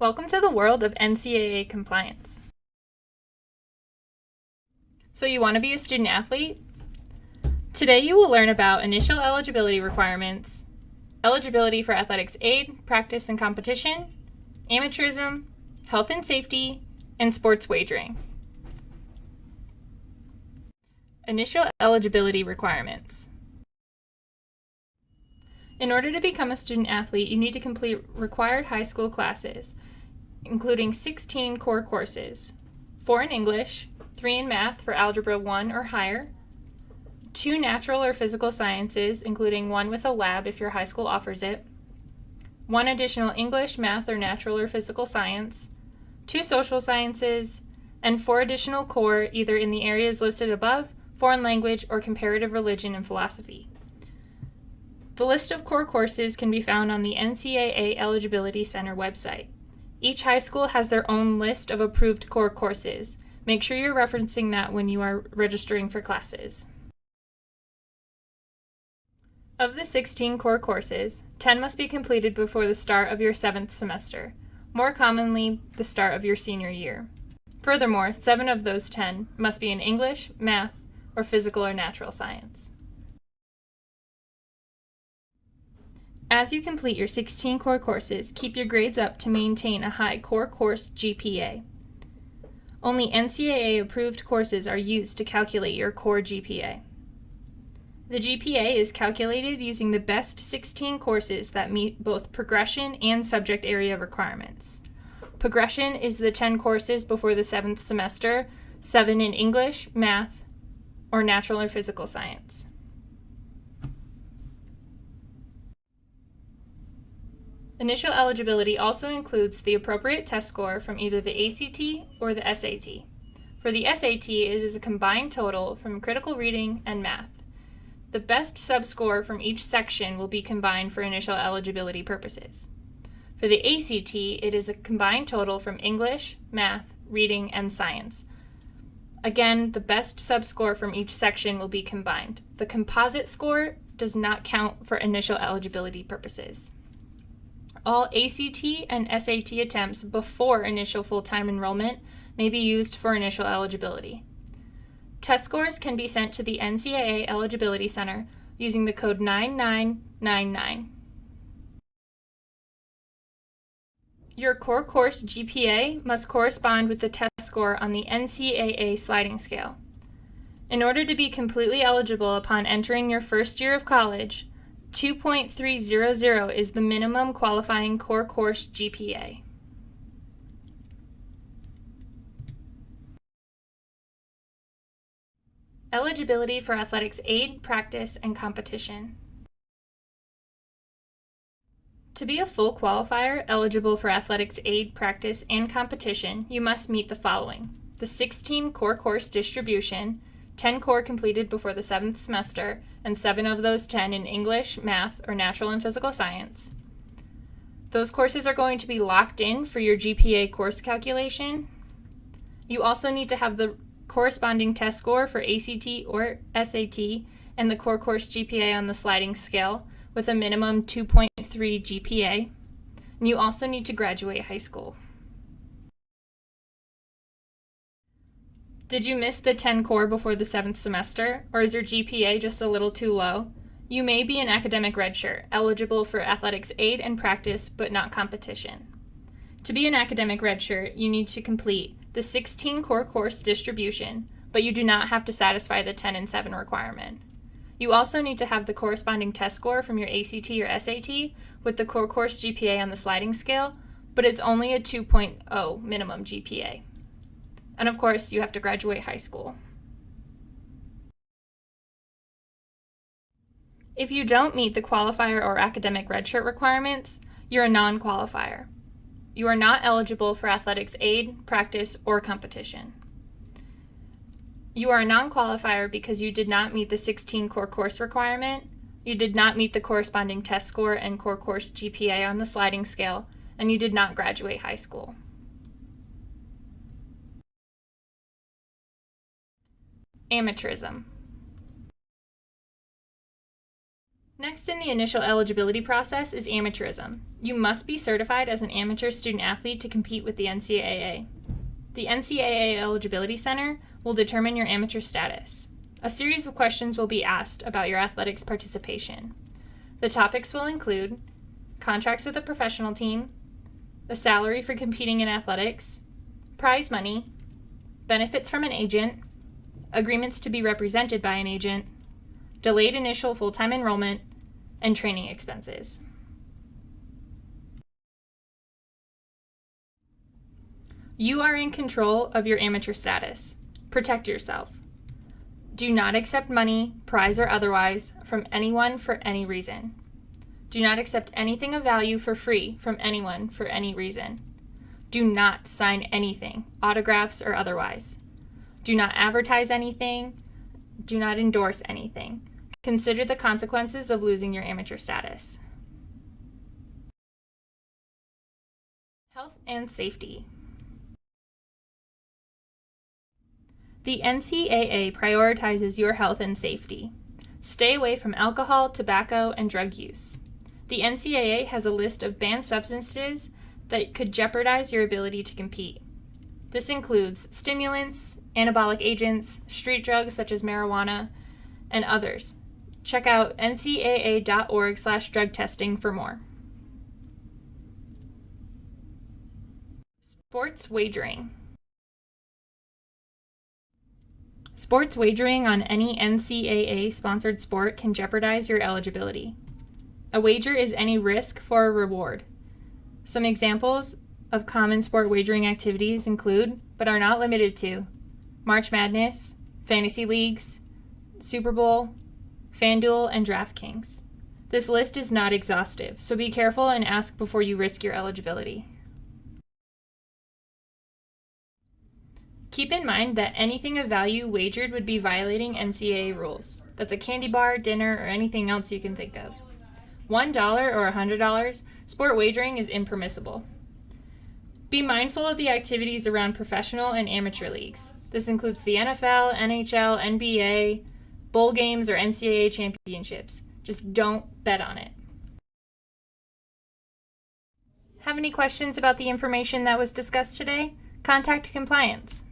Welcome to the world of NCAA compliance. So you want to be a student athlete? Today you will learn about initial eligibility requirements, eligibility for athletics aid, practice, and competition, amateurism, health and safety, and sports wagering. Initial eligibility requirements. In order to become a student athlete, you need to complete required high school classes, including 16 core courses, 4 in English, 3 in math for Algebra 1 or higher, 2 natural or physical sciences, including 1 with a lab if your high school offers it, 1 additional English, math, or natural or physical science, 2 social sciences, and 4 additional core either in the areas listed above, foreign language, or comparative religion and philosophy. The list of core courses can be found on the NCAA Eligibility Center website. Each high school has their own list of approved core courses. Make sure you're referencing that when you are registering for classes. Of the 16 core courses, 10 must be completed before the start of your 7th semester, more commonly the start of your senior year. Furthermore, 7 of those 10 must be in English, math, or physical or natural science. As you complete your 16 core courses, keep your grades up to maintain a high core course GPA. Only NCAA-approved courses are used to calculate your core GPA. The GPA is calculated using the best 16 courses that meet both progression and subject area requirements. Progression is the 10 courses before the 7th semester, 7 in English, math, or natural or physical science. Initial eligibility also includes the appropriate test score from either the ACT or the SAT. For the SAT, it is a combined total from critical reading and math. The best subscore from each section will be combined for initial eligibility purposes. For the ACT, it is a combined total from English, math, reading, and science. Again, the best subscore from each section will be combined. The composite score does not count for initial eligibility purposes. All ACT and SAT attempts before initial full-time enrollment may be used for initial eligibility. Test scores can be sent to the NCAA Eligibility Center using the code 9999. Your core course GPA must correspond with the test score on the NCAA sliding scale. In order to be completely eligible upon entering your first year of college, 2.300 is the minimum qualifying core course GPA. Eligibility for athletics aid, practice, and competition. To be a full qualifier eligible for athletics aid, practice, and competition, you must meet the following: the 16 core course distribution, 10 core completed before the 7th semester, and 7 of those 10 in English, math, or natural and physical science. Those courses are going to be locked in for your GPA course calculation. You also need to have the corresponding test score for ACT or SAT and the core course GPA on the sliding scale with a minimum 2.3 GPA. And you also need to graduate high school. Did you miss the 10 core before the 7th semester, or is your GPA just a little too low? You may be an academic redshirt, eligible for athletics aid and practice, but not competition. To be an academic redshirt, you need to complete the 16 core course distribution, but you do not have to satisfy the 10 and 7 requirement. You also need to have the corresponding test score from your ACT or SAT with the core course GPA on the sliding scale, but it's only a 2.0 minimum GPA. And of course, you have to graduate high school. If you don't meet the qualifier or academic redshirt requirements, you're a non-qualifier. You are not eligible for athletics aid, practice, or competition. You are a non-qualifier because you did not meet the 16 core course requirement, you did not meet the corresponding test score and core course GPA on the sliding scale, and you did not graduate high school. Amateurism. Next in the initial eligibility process is amateurism. You must be certified as an amateur student athlete to compete with the NCAA. The NCAA Eligibility Center will determine your amateur status. A series of questions will be asked about your athletics participation. The topics will include contracts with a professional team, the salary for competing in athletics, prize money, benefits from an agent, agreements to be represented by an agent, delayed initial full-time enrollment, and training expenses. You are in control of your amateur status. Protect yourself. Do not accept money, prize or otherwise, from anyone for any reason. Do not accept anything of value for free from anyone for any reason. Do not sign anything, autographs or otherwise. Do not advertise anything. Do not endorse anything. Consider the consequences of losing your amateur status. Health and safety. The NCAA prioritizes your health and safety. Stay away from alcohol, tobacco, and drug use. The NCAA has a list of banned substances that could jeopardize your ability to compete. This includes stimulants, anabolic agents, street drugs such as marijuana, and others. Check out ncaa.org/drug testing for more. Sports wagering. Sports wagering on any NCAA-sponsored sport can jeopardize your eligibility. A wager is any risk for a reward. Some examples of common sport wagering activities include, but are not limited to, March Madness, fantasy leagues, Super Bowl, FanDuel, and DraftKings. This list is not exhaustive, so be careful and ask before you risk your eligibility. Keep in mind that anything of value wagered would be violating NCAA rules. That's a candy bar, dinner, or anything else you can think of. $1 or $100, sport wagering is impermissible. Be mindful of the activities around professional and amateur leagues. This includes the NFL, NHL, NBA, bowl games, or NCAA championships. Just don't bet on it. Have any questions about the information that was discussed today? Contact compliance.